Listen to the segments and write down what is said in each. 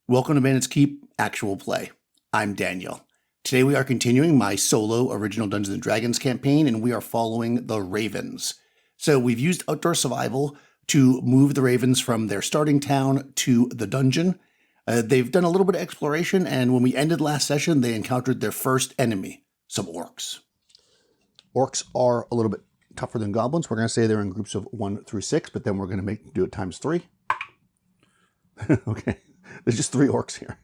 Welcome to Bandit's Keep Actual Play. I'm Daniel. Today we are continuing my solo original Dungeons & Dragons campaign, and we are following the Ravens. So we've used Outdoor Survival to move the Ravens from their starting town to the dungeon. They've done a little bit of exploration, and when we ended last session, they encountered their first enemy, some orcs. Orcs are a little bit tougher than goblins. We're going to say they're in groups of 1 through 6, but then we're going to do it times 3. Okay. There's just 3 orcs here.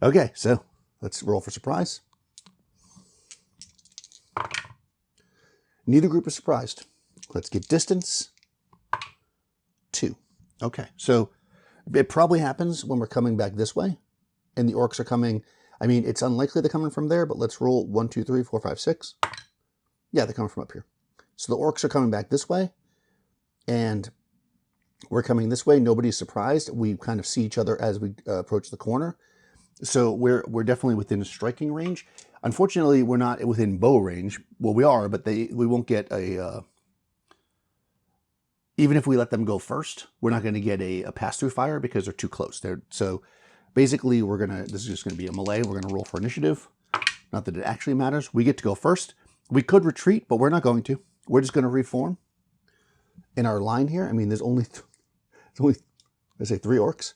Okay, so let's roll for surprise. Neither group is surprised. Let's get distance. 2. Okay, so it probably happens when we're coming back this way, and the orcs are coming. I mean, it's unlikely they're coming from there, but let's roll 1, 2, 3, 4, 5, 6. Yeah, they're coming from up here. So the orcs are coming back this way, and we're coming this way. Nobody's surprised. We kind of see each other as we approach the corner. So we're definitely within striking range. Unfortunately, we're not within bow range. Well, we are, but we won't get a... even if we let them go first, we're not going to get a pass-through fire because they're too close. So basically, this is just going to be a melee. We're going to roll for initiative. Not that it actually matters. We get to go first. We could retreat, but we're not going to. We're just going to reform in our line here. I mean, there's only... I say 3 orcs.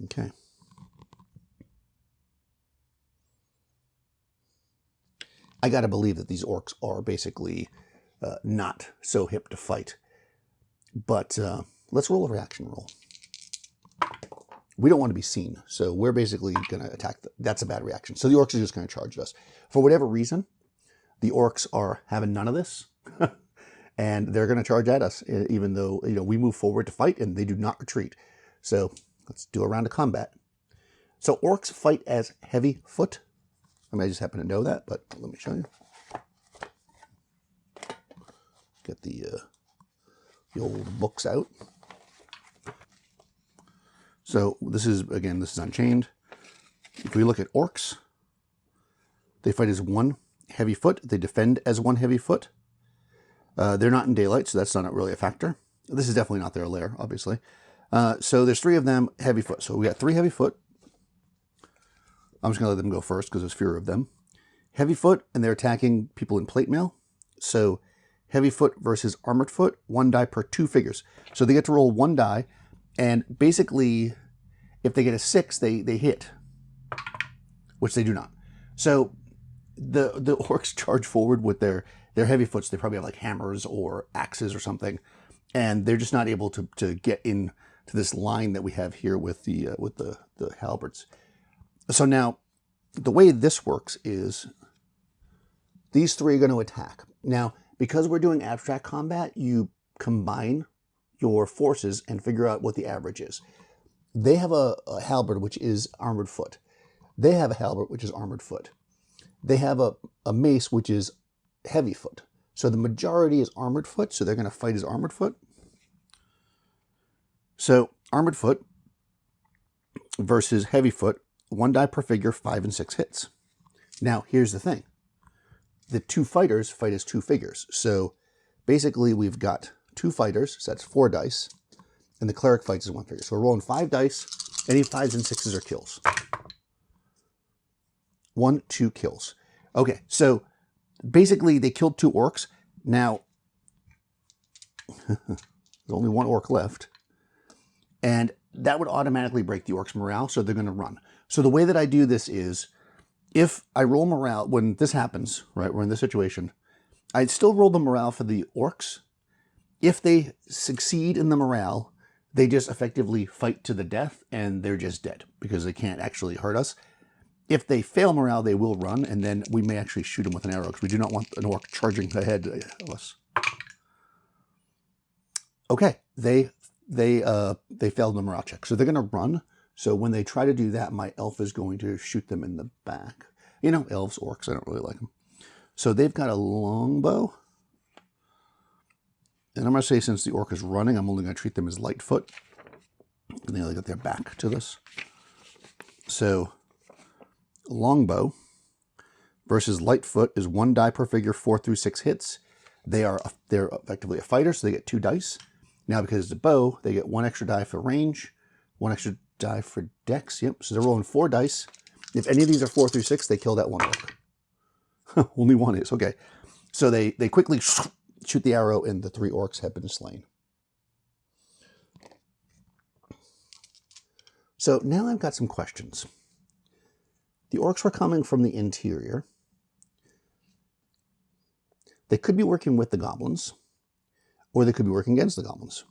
Okay. I gotta believe that these orcs are basically not so hip to fight. But let's roll a reaction roll. We don't want to be seen, so we're basically going to attack. That's a bad reaction. So the orcs are just going to charge us. For whatever reason, the orcs are having none of this. And they're going to charge at us, even though we move forward to fight, and they do not retreat. So let's do a round of combat. So orcs fight as heavy foot. I mean, I just happen to know that, but let me show you. Get the old books out. So this is Unchained. If we look at orcs, they fight as 1 heavy foot. They defend as 1 heavy foot. They're not in daylight, so that's not really a factor. This is definitely not their lair, obviously. So there's 3 of them, heavy foot. So we got 3 heavy foot. I'm just going to let them go first because there's fewer of them. Heavy foot, and they're attacking people in plate mail. So heavy foot versus armored foot, 1 die per 2 figures. So they get to roll 1 die, and basically, if they get a 6, they hit, which they do not. So the orcs charge forward with their heavy foots. They probably have like hammers or axes or something, and they're just not able to get into this line that we have here with the halberds. So now, the way this works is these 3 are going to attack. Now, because we're doing abstract combat, you combine your forces and figure out what the average is. They have a halberd, which is armored foot. They have a halberd, which is armored foot. They have a mace, which is heavy foot. So the majority is armored foot, so they're going to fight as armored foot. So armored foot versus heavy foot, 1 die per figure, 5 and 6 hits. Now, here's the thing. The 2 fighters fight as 2 figures. So basically we've got 2 fighters, so that's 4 dice, and the cleric fights as 1 figure. So we're rolling 5 dice. Any 5s and 6s are kills. 1, 2 kills. Okay, so basically, they killed 2 orcs. Now, there's only 1 orc left. And that would automatically break the orcs' morale, so they're going to run. So the way that I do this is, if I roll morale, when this happens, right, we're in this situation, I'd still roll the morale for the orcs. If they succeed in the morale, they just effectively fight to the death, and they're just dead, because they can't actually hurt us. If they fail morale, they will run, and then we may actually shoot them with an arrow, because we do not want an orc charging ahead of us. Okay, they failed the morale check, so they're going to run. So when they try to do that, my elf is going to shoot them in the back. You know, elves, orcs, I don't really like them. So they've got a longbow. And I'm going to say, since the orc is running, I'm only going to treat them as lightfoot. And they only got their back to this. So longbow versus lightfoot is 1 die per figure, 4 through 6 hits. They're effectively a fighter, so they get 2 dice. Now, because it's a bow, they get 1 extra die for range, 1 extra die for dex. Yep, so they're rolling 4 dice. If any of these are 4 through 6, they kill that one orc. Only one is, okay. So they quickly shoot the arrow, and the 3 orcs have been slain. So now I've got some questions. The orcs were coming from the interior. They could be working with the goblins, or they could be working against the goblins.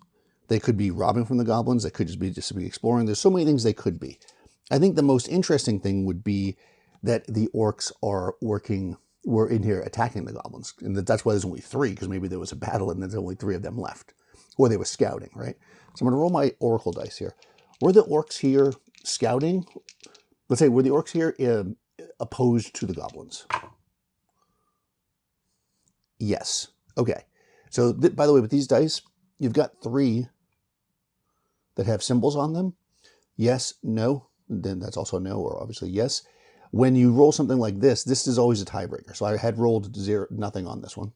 They could be robbing from the goblins. They could just be exploring. There's so many things they could be. I think the most interesting thing would be that the orcs were in here attacking the goblins. And that's why there's only 3, because maybe there was a battle and there's only 3 of them left. Or they were scouting, right? So I'm going to roll my oracle dice here. Were the orcs here scouting? Let's say, were the orcs here opposed to the goblins? Yes. Okay. So, by the way, with these dice, you've got 3 that have symbols on them. Yes, no. Then that's also no, or obviously yes. When you roll something like this is always a tiebreaker. So I had rolled nothing on this one.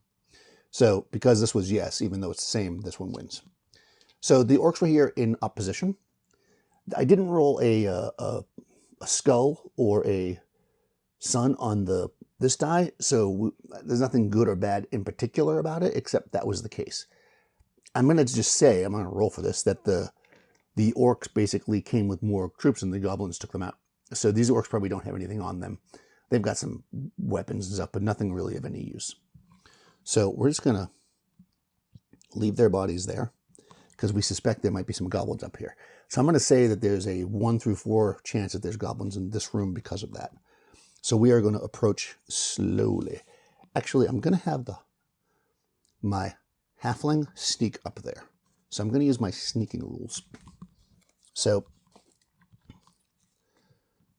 So because this was yes, even though it's the same, this one wins. So the orcs were here in opposition. I didn't roll a skull or a sun on this die, so there's nothing good or bad in particular about it, except that was the case. I'm going to just say, I'm going to roll for this, that the orcs basically came with more troops and the goblins took them out. So these orcs probably don't have anything on them. They've got some weapons and stuff, but nothing really of any use. So we're just going to leave their bodies there, because we suspect there might be some goblins up here. So I'm going to say that there's a 1 through 4 chance that there's goblins in this room because of that. So we are going to approach slowly. Actually, I'm going to have my halfling sneak up there. So I'm going to use my sneaking rules. So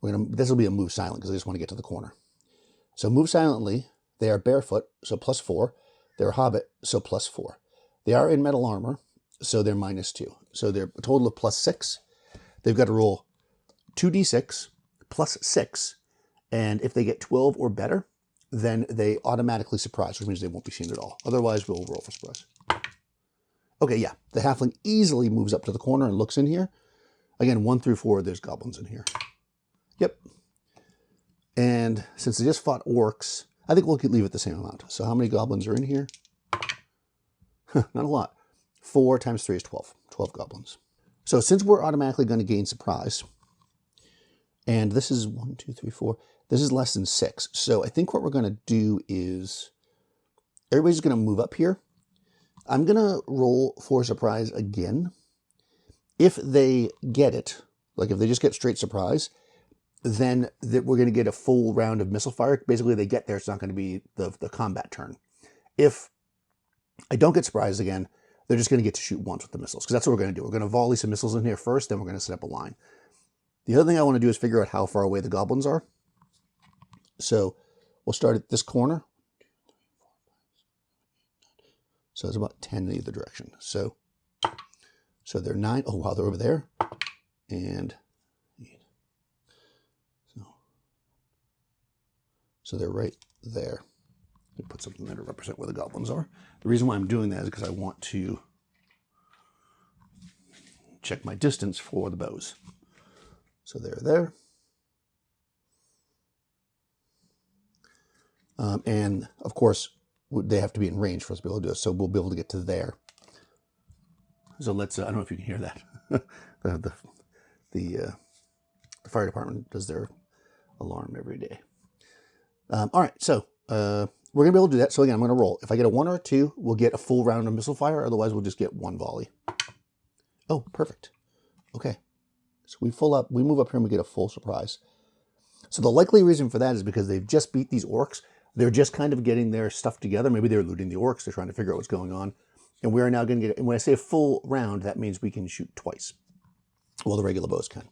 this will be a move silent, because I just want to get to the corner. So move silently. They are barefoot, so +4. They're a hobbit, so +4. They are in metal armor, so they're -2. So they're a total of +6. They've got to roll 2d6 +6. And if they get 12 or better, then they automatically surprise, which means they won't be seen at all. Otherwise, we'll roll for surprise. Okay, yeah. The halfling easily moves up to the corner and looks in here. Again, 1 through 4, there's goblins in here. Yep. And since they just fought orcs, I think we'll leave it the same amount. So how many goblins are in here? Not a lot. 4 times 3 is 12. 12 goblins. So since we're automatically going to gain surprise, and this is 1, 2, 3, 4. This is less than 6. So I think what we're going to do is everybody's going to move up here. I'm going to roll for surprise again. If they get it, like if they just get straight surprise, then we're going to get a full round of missile fire. Basically, they get there, it's not going to be the combat turn. If I don't get surprised again, they're just going to get to shoot once with the missiles, because that's what we're going to do. We're going to volley some missiles in here first, then we're going to set up a line. The other thing I want to do is figure out how far away the goblins are. So we'll start at this corner. So it's about 10 in either direction. So they're 9. Oh, wow, they're over there. And 8. So they're right there. Let me put something there to represent where the goblins are. The reason why I'm doing that is because I want to check my distance for the bows. So they're there. And of course, they have to be in range for us to be able to do it. So we'll be able to get to there. So let's, I don't know if you can hear that. the fire department does their alarm every day. All right, so we're going to be able to do that. So again, I'm going to roll. If I get a 1 or a 2, we'll get a full round of missile fire. Otherwise, we'll just get 1 volley. Oh, perfect. Okay. So we move up here and we get a full surprise. So the likely reason for that is because they've just beat these orcs. They're just kind of getting their stuff together. Maybe they're looting the orcs. They're trying to figure out what's going on. And we are now going to get, and when I say a full round, that means we can shoot twice. Well, the regular bows can.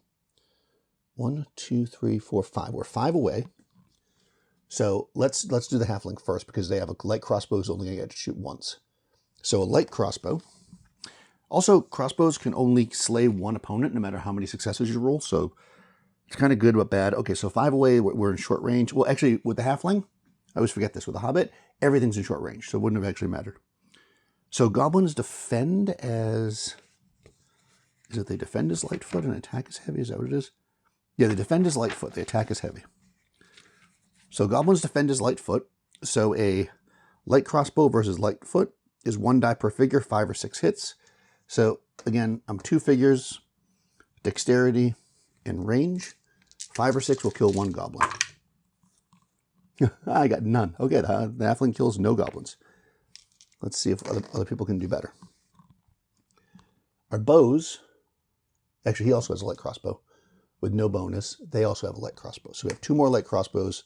1, 2, 3, 4, 5. We're 5 away. So let's do the halfling first, because they have a light crossbow who's only going to get to shoot once. So a light crossbow. Also, crossbows can only slay 1 opponent, no matter how many successes you roll. So it's kind of good but bad. Okay, so 5 away, we're in short range. Well, actually, with the halfling, I always forget this. With the hobbit, everything's in short range, so it wouldn't have actually mattered. So goblins defend as Is it they defend as lightfoot and attack as heavy? Is that what it is? Yeah, they defend as lightfoot. They attack as heavy. So goblins defend as lightfoot. So a light crossbow versus lightfoot is 1 die per figure, 5 or 6 hits. So again, I'm 2 figures, dexterity and range. 5 or 6 will kill 1 goblin. I got none. Okay, the halfling kills no goblins. Let's see if other people can do better. Our bows, actually he also has a light crossbow with no bonus. They also have a light crossbow. So we have 2 more light crossbows,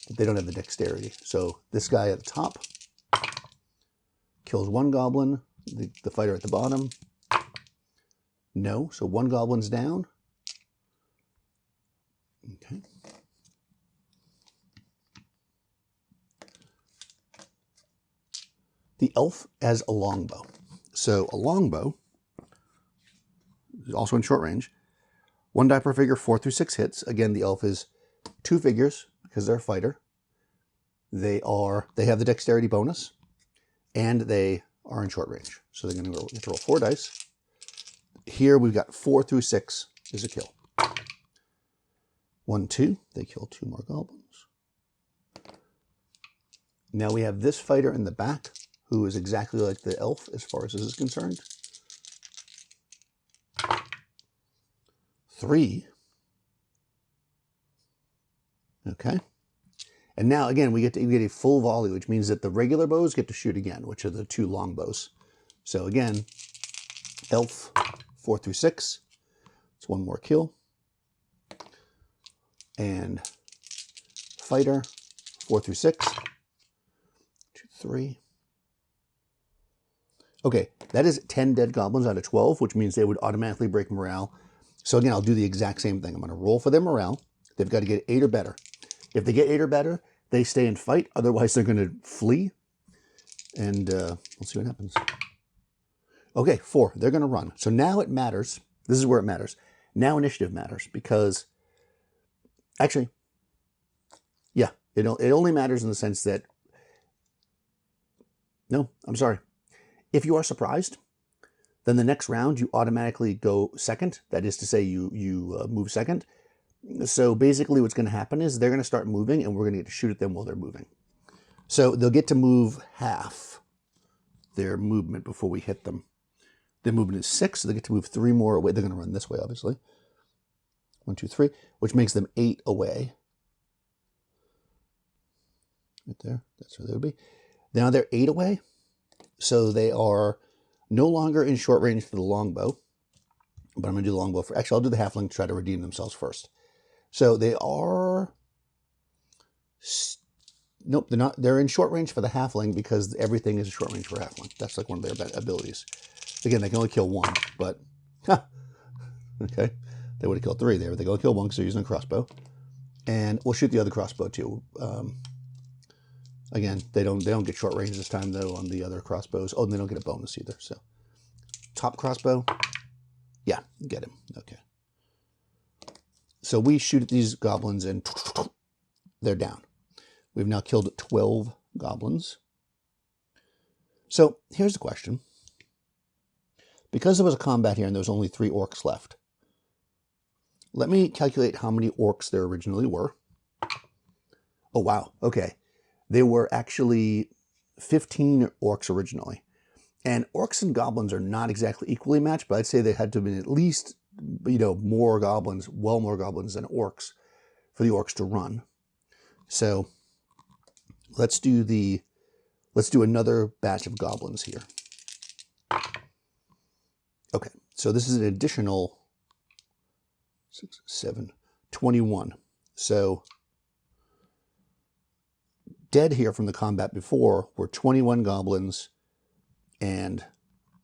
but they don't have the dexterity. So this guy at the top kills 1 goblin. The fighter at the bottom, no. So 1 goblin's down. Okay. The elf has a longbow. So a longbow is also in short range. 1 die per figure, 4 through 6 hits. Again, the elf is 2 figures because they're a fighter. They have the dexterity bonus, and they are in short range. So they're going to roll 4 dice. Here we've got 4 through 6 is a kill. 1, 2. They kill 2 more goblins. Now we have this fighter in the back, who is exactly like the elf as far as this is concerned. 3. Okay. And now again, we get a full volley, which means that the regular bows get to shoot again, which are the 2 long bows. So again, elf 4 through 6. It's 1 more kill. And fighter 4 through 6. 2, 3. Okay, that is 10 dead goblins out of 12, which means they would automatically break morale. So again, I'll do the exact same thing. I'm going to roll for their morale. They've got to get 8 or better. If they get 8 or better, they stay and fight. Otherwise, they're going to flee. And we'll see what happens. Okay, 4. They're going to run. So now it matters. This is where it matters. Now initiative matters because, actually, yeah, it only matters in the sense that, no, I'm sorry. If you are surprised, then the next round you automatically go second. That is to say you move second. So basically what's going to happen is they're going to start moving and we're going to get to shoot at them while they're moving. So they'll get to move half their movement before we hit them. Their movement is 6, so they get to move 3 more away. They're going to run this way, obviously. 1, 2, 3, which makes them 8 away. Right there. That's where they would be. Now they're 8 away. So they are no longer in short range for the longbow. But I'm going to do the longbow for... Actually, I'll do the halfling to try to redeem themselves first. So they are... Nope, they're not. They're in short range for the halfling because everything is short range for halfling. That's like one of their abilities. Again, they can only kill 1, but... Okay. They would have killed 3 there. They can only kill 1 because they're using a crossbow. And we'll shoot the other crossbow too. Again, they don't get short range this time though on the other crossbows. Oh, and they don't get a bonus either. So top crossbow, yeah, get him. Okay. So we shoot at these goblins and they're down. We've now killed 12 goblins. So here's the question: because there was a combat here and there's only 3 orcs left, let me calculate how many orcs there originally were. Oh wow. Okay. There were actually 15 orcs originally. And orcs and goblins are not exactly equally matched, but I'd say they had to have been at least, more goblins, well more goblins than orcs for the orcs to run. So let's do another batch of goblins here. Okay, so this is an additional 6, 7, 21. So dead here from the combat before were 21 goblins and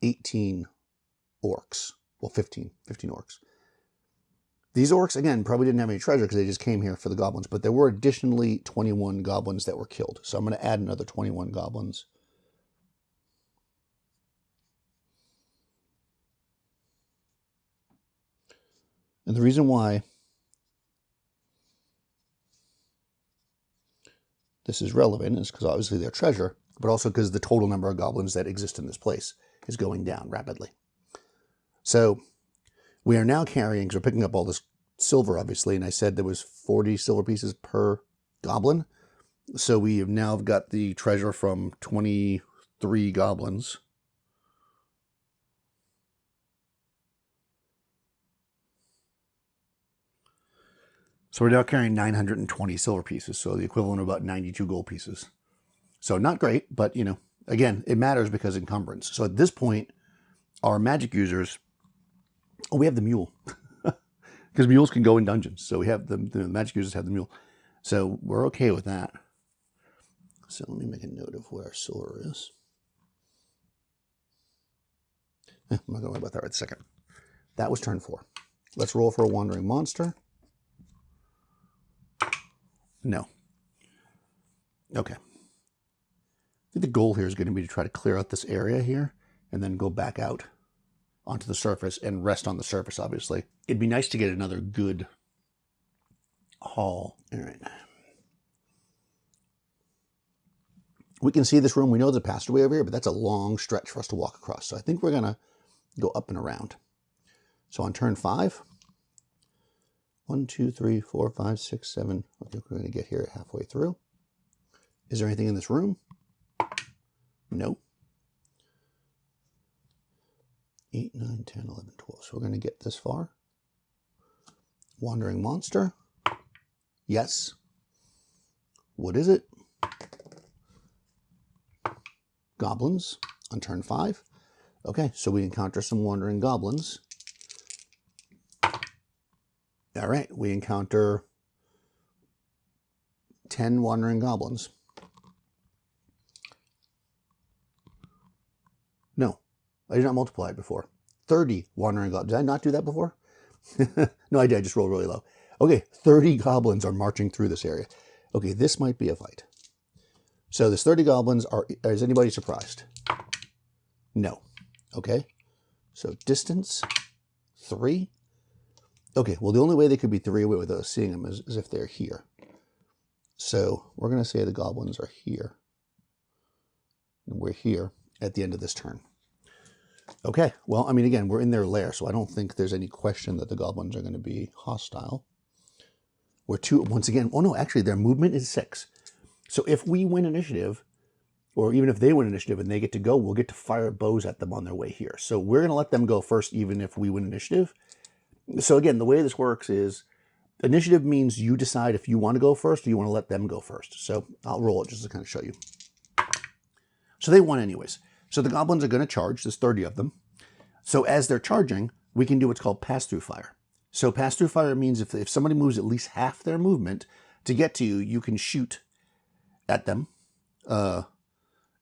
18 orcs. Well, 15 orcs. These orcs, again, probably didn't have any treasure because they just came here for the goblins, but there were additionally 21 goblins that were killed. So I'm going to add another 21 goblins. And the reason why this is relevant is because obviously they're treasure, but also because the total number of goblins that exist in this place is going down rapidly. So We are now carrying, because we're picking up all this silver, obviously, and I said there was 40 silver pieces per goblin. So we have now got the treasure from 23 goblins. So we're now carrying 920 silver pieces, so the equivalent of about 92 gold pieces. So not great, but, you know, again, it matters because encumbrance. So at this point, our magic users, oh, we have the mule. Because mules can go in dungeons. So we have the magic users have the mule. So we're okay with that. So let me make a note of what our silver is. I'm not going to worry about that right this second. That was turn 4. Let's roll for a wandering monster. No. Okay. I think the goal here is going to be to try to clear out this area here and then go back out onto the surface and rest on the surface, obviously. It'd be nice to get another good haul. All right. We can see this room. We know there's a passageway over here, but that's a long stretch for us to walk across. So I think we're going to go up and around. So on turn 5, 1, 2, 3, 4, 5, 6, 7. I think we're going to get here halfway through. Is there anything in this room? No. 8, 9, 10, 11, 12. So we're going to get this far. Wandering monster. Yes. What is it? Goblins on turn 5. Okay, so we encounter some wandering goblins. All right, we encounter 10 wandering goblins. No, I did not multiply it before. 30 wandering goblins. Did I not do that before? No, I did. I just rolled really low. Okay, 30 goblins are marching through this area. Okay, this might be a fight. So there's 30 goblins. Is anybody surprised? No. Okay, so distance 3. Okay, well, the only way they could be 3 away without us seeing them is if they're here. So we're going to say the goblins are here. And we're here at the end of this turn. Okay, well, I mean, again, we're in their lair, so I don't think there's any question that the goblins are going to be hostile. We're 2, once again, oh no, actually, their movement is 6. So if we win initiative, or even if they win initiative and they get to go, we'll get to fire bows at them on their way here. So we're going to let them go first, even if we win initiative. So again, the way this works is initiative means you decide if you want to go first or you want to let them go first. So I'll roll it just to kind of show you. So they won anyways. So the goblins are going to charge. There's 30 of them. So as they're charging, we can do what's called pass-through fire. So pass-through fire means if somebody moves at least half their movement to get to you, you can shoot at them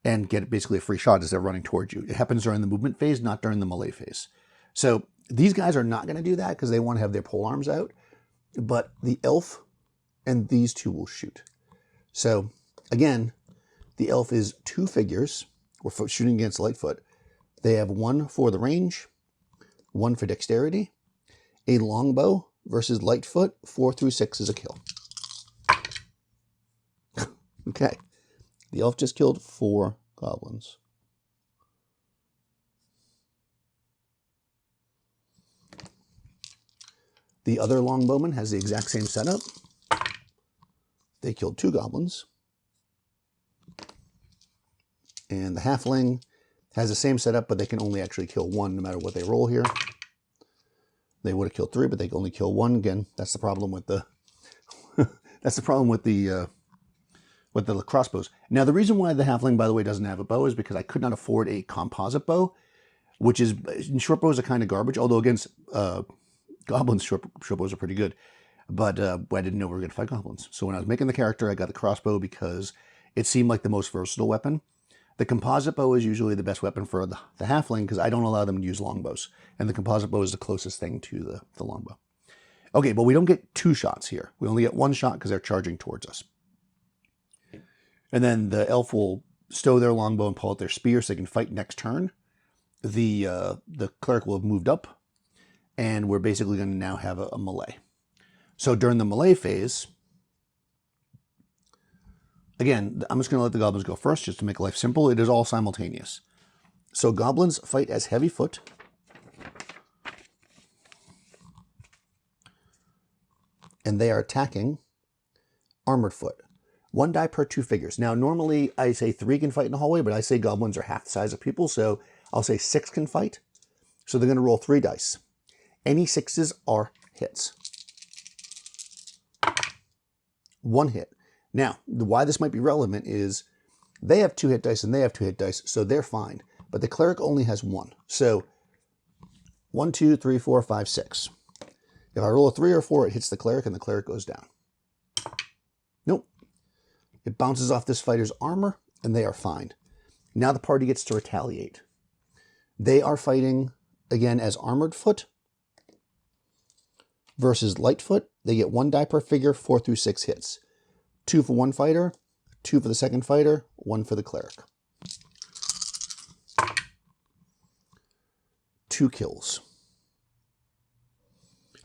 and get basically a free shot as they're running towards you. It happens during the movement phase, not during the melee phase. So these guys are not going to do that because they want to have their pole arms out. But the elf and these two will shoot. So again, the elf is 2 figures. We're shooting against Lightfoot. They have 1 for the range, 1 for dexterity. A longbow versus Lightfoot, 4 through 6 is a kill. Okay. The elf just killed 4 goblins. The other longbowman has the exact same setup. They killed 2 goblins. And the halfling has the same setup, but they can only actually kill 1 no matter what they roll here. They would have killed 3, but they can only kill 1. Again, that's the problem with the that's the problem with the crossbows. Now, the reason why the halfling, by the way, doesn't have a bow is because I could not afford a composite bow, which is short bows are kind of garbage. Although against goblins, short bows are pretty good. But I didn't know we were going to fight goblins. So when I was making the character, I got the crossbow because it seemed like the most versatile weapon. The composite bow is usually the best weapon for the halfling because I don't allow them to use longbows. And the composite bow is the closest thing to the longbow. Okay, but we don't get 2 shots here. We only get 1 shot because they're charging towards us. And then the elf will stow their longbow and pull out their spear so they can fight next turn. The cleric will have moved up. And we're basically going to now have a melee. So during the melee phase, again, I'm just going to let the goblins go first just to make life simple. It is all simultaneous. So goblins fight as heavy foot. and they are attacking armored foot. 1 die per 2 figures. Now, normally I say 3 can fight in the hallway, but I say goblins are half the size of people, so I'll say 6 can fight. So they're going to roll 3 dice. Any 6s are hits. 1 hit. Now, why this might be relevant is they have 2 hit dice and they have 2 hit dice, so they're fine. But the cleric only has 1. So 1, 2, 3, 4, 5, 6. If I roll a 3 or 4, it hits the cleric and the cleric goes down. Nope. It bounces off this fighter's armor and they are fine. Now the party gets to retaliate. They are fighting, again, as armored foot versus light foot. They get 1 die per figure, 4 through 6 hits. 2 for 1 fighter, 2 for the second fighter, 1 for the cleric. 2 kills.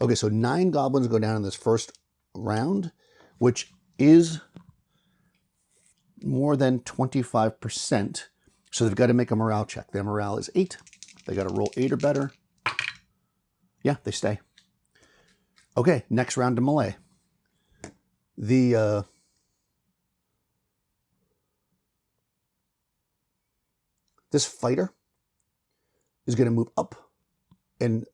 Okay, so 9 goblins go down in this first round, which is more than 25%. So they've got to make a morale check. Their morale is 8. They got to roll 8 or better. Yeah, they stay. Okay, next round to melee. This fighter is going to move up and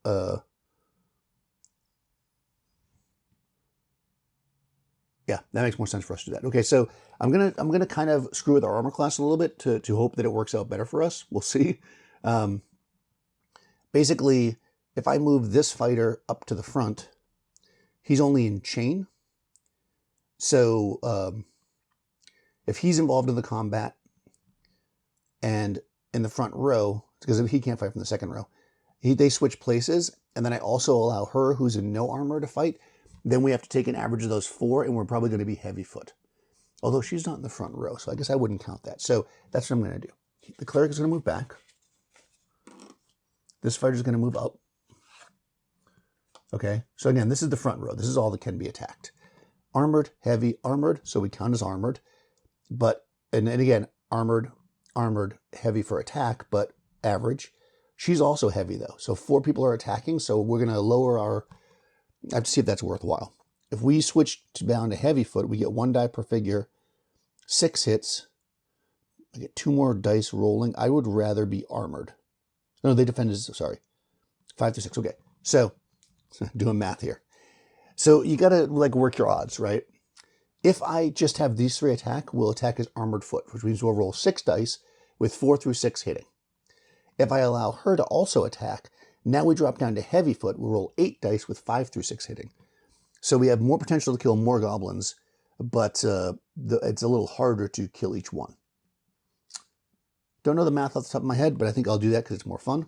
yeah, that makes more sense for us to do that. Okay, so I'm gonna kind of screw with our armor class a little bit to hope that it works out better for us. We'll see. Basically, if I move this fighter up to the front, he's only in chain. So if he's involved in the combat and in the front row, because he can't fight from the second row, they switch places, and then I also allow her, who's in no armor, to fight. Then we have to take an average of those 4, and we're probably going to be heavy foot. Although she's not in the front row, so I guess I wouldn't count that. So that's what I'm going to do. The cleric is going to move back. This fighter is going to move up. Okay, so again, this is the front row. This is all that can be attacked. Armored, heavy, armored, so we count as armored. But, and again, armored, heavy for attack, but average. She's also heavy, though. So 4 people are attacking, so we're going to lower our... I have to see if that's worthwhile. If we switch down to heavy foot, we get 1 die per figure, 6 hits. I get 2 more dice rolling. I would rather be armored. No, they defend as, sorry. 5 through 6, okay. So, doing math here. So you got to like work your odds, right? If I just have these 3 attack, we'll attack as armored foot, which means we'll roll 6 dice with 4 through 6 hitting. If I allow her to also attack, now we drop down to heavy foot. We'll roll 8 dice with 5 through 6 hitting. So we have more potential to kill more goblins, but it's a little harder to kill each one. Don't know the math off the top of my head, but I think I'll do that because it's more fun.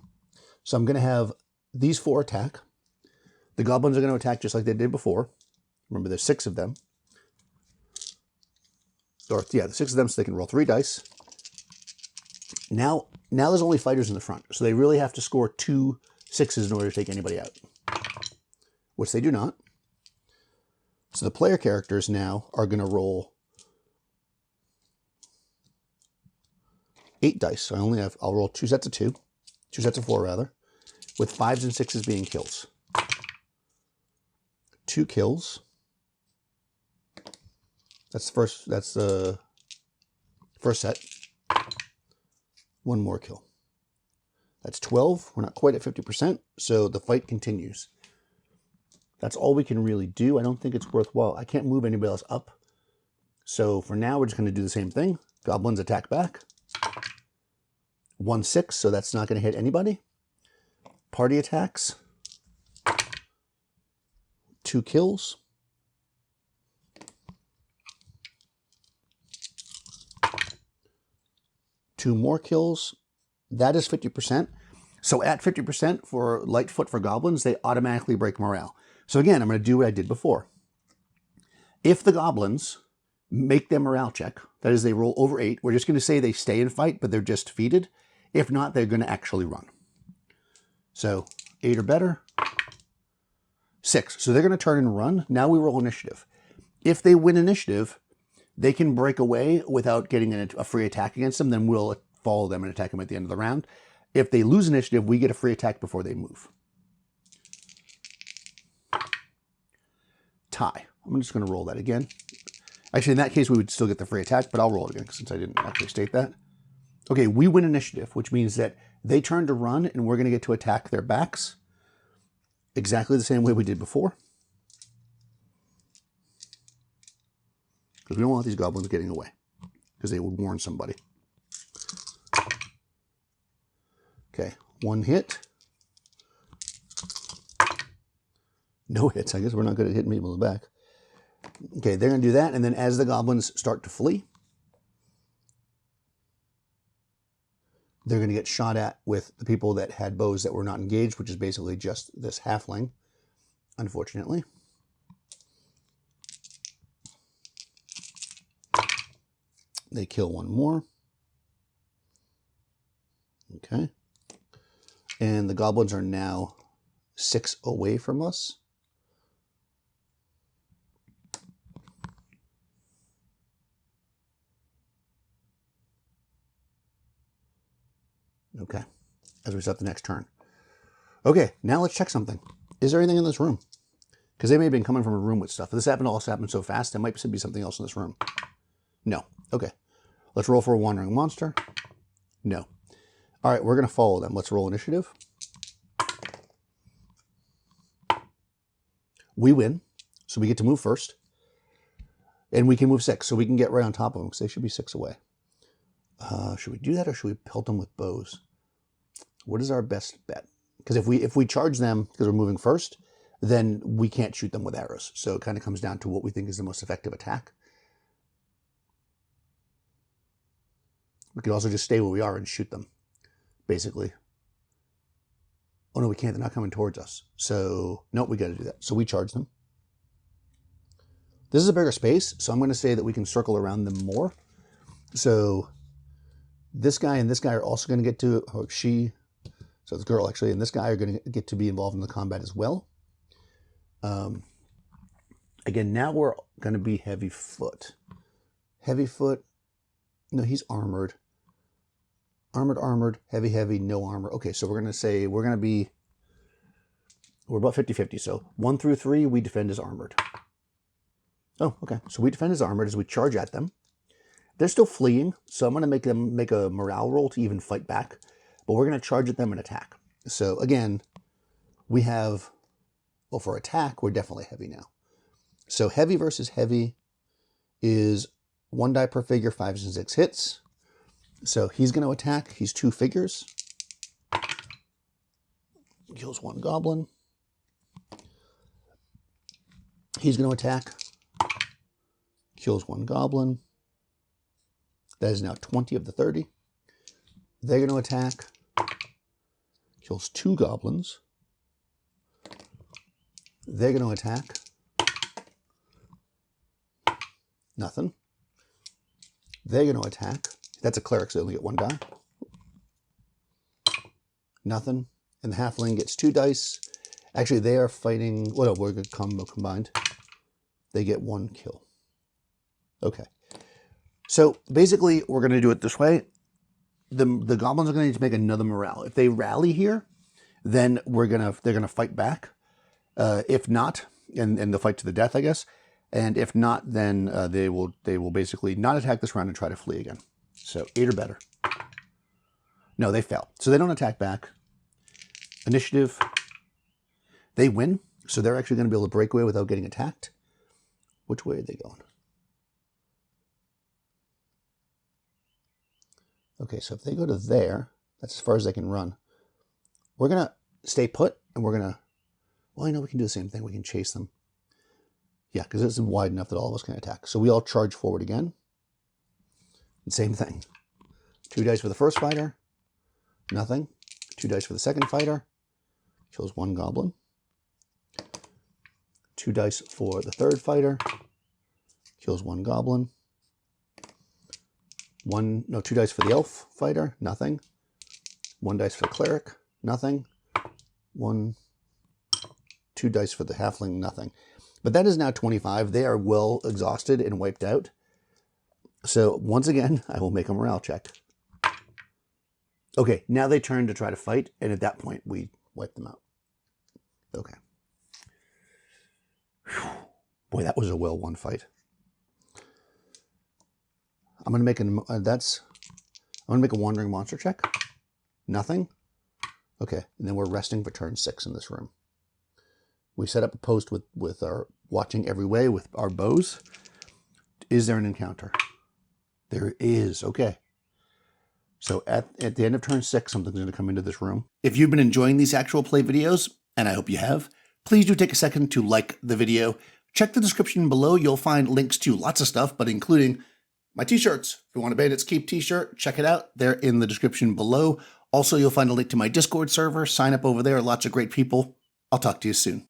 So I'm going to have these 4 attack. The goblins are going to attack just like they did before. Remember, there's 6 of them. Or, yeah, the 6 of them, so they can roll 3 dice. Now there's only fighters in the front, so they really have to score 2 6s in order to take anybody out, which they do not. So the player characters now are going to roll 8 dice. So I'll roll 2 sets of 2 sets of 4 rather, with 5s and 6s being kills. 2 kills. That's the first set. 1 more kill. That's 12. We're not quite at 50%, so the fight continues. That's all we can really do. I don't think it's worthwhile. I can't move anybody else up. So for now, we're just going to do the same thing. Goblins attack back. 1 6, so that's not going to hit anybody. Party attacks. 2 kills. Two more kills. That is 50%. So at 50% for Lightfoot for goblins, they automatically break morale. So again, I'm going to do what I did before. If the goblins make their morale check, that is, they roll over 8, we're just going to say they stay and fight, but they're just defeated. If not, they're going to actually run. So 8 or better. 6. So they're going to turn and run. Now we roll initiative. If they win initiative, they can break away without getting a free attack against them. Then we'll follow them and attack them at the end of the round. If they lose initiative, we get a free attack before they move. tie. I'm just going to roll that again. Actually, in that case, we would still get the free attack, but I'll roll it again since I didn't actually state that. Okay, we win initiative, which means that they turn to run and we're going to get to attack their backs exactly the same way we did before. Because we don't want these goblins getting away, because they would warn somebody. Okay, 1 hit. No hits. I guess we're not good at hitting people in the back. Okay, they're going to do that, and then as the goblins start to flee, they're going to get shot at with the people that had bows that were not engaged, which is basically just this halfling, unfortunately. They kill one more. Okay. And the goblins are now 6 away from us. Okay. As we start the next turn. Okay, now let's check something. Is there anything in this room? Because they may have been coming from a room with stuff. If this all happened so fast, there might be something else in this room. No. Okay. Let's roll for a wandering monster. No. All right, we're going to follow them. Let's roll initiative. We win, so we get to move first. And we can move 6, so we can get right on top of them, because they should be 6 away. Should we do that, or should we pelt them with bows? What is our best bet? Because if we charge them, because we're moving first, then we can't shoot them with arrows. So it kind of comes down to what we think is the most effective attack. We could also just stay where we are and shoot them, basically. Oh, no, we can't. They're not coming towards us. So, no, we got to do that. So we charge them. This is a bigger space, so I'm going to say that we can circle around them more. So this guy and this guy are also going to get to, so this girl actually, and this guy are going to get to be involved in the combat as well. Again, now we're going to be heavy foot. Heavy foot. No, he's armored. Armored, heavy, no armor. Okay, so we're going to say we're about 50-50. So 1 through 3, we defend as armored. Oh, okay. So we defend as armored as we charge at them. They're still fleeing, so I'm going to make them make a morale roll to even fight back. But we're going to charge at them and attack. So again, we have, well, for attack, we're definitely heavy now. So heavy versus heavy is 1 die per figure, 5 and 6 hits. So he's going to attack. He's 2 figures. Kills 1 goblin. He's going to attack. Kills 1 goblin. That is now 20 of the 30. They're going to attack. Kills 2 goblins. They're going to attack. Nothing. They're going to attack. That's a cleric, so they only get 1 die. Nothing. And the halfling gets 2 dice. Actually, they are fighting, well, we're good combo combined. They get 1 kill. Okay. So basically, we're going to do it this way. The goblins are going to need to make another morale. If they rally here, then they're going to fight back. If not, and they'll fight to the death, I guess. And if not, then they will basically not attack this round and try to flee again. So 8 or better. No, they fail. So they don't attack back. Initiative. They win. So they're actually going to be able to break away without getting attacked. Which way are they going? Okay, so if they go to there, that's as far as they can run. We're going to stay put, and we're going to, well, I know we can do the same thing. We can chase them. Yeah, because this is wide enough that all of us can attack. So we all charge forward again. And same thing. 2 dice for the first fighter. Nothing. 2 dice for the second fighter. Kills 1 goblin. 2 dice for the third fighter. Kills 1 goblin. 2 dice for the elf fighter. Nothing. 1 dice for the cleric. Nothing. 2 dice for the halfling. Nothing. But that is now 25. They are well exhausted and wiped out. So once again, I will make a morale check. Okay, now they turn to try to fight, and at that point, we wipe them out. Okay. Whew. Boy, that was a well-won fight. I'm gonna make I'm gonna make a wandering monster check. Nothing. Okay, and then we're resting for turn 6 in this room. We set up a post with our watching every way with our bows. Is there an encounter? There is. Okay. So at the end of turn 6, something's going to come into this room. If you've been enjoying these actual play videos, and I hope you have, please do take a second to like the video. Check the description below. You'll find links to lots of stuff, but including my t-shirts. If you want a Bandits Keep t-shirt, check it out. They're in the description below. Also, you'll find a link to my Discord server. Sign up over there. Lots of great people. I'll talk to you soon.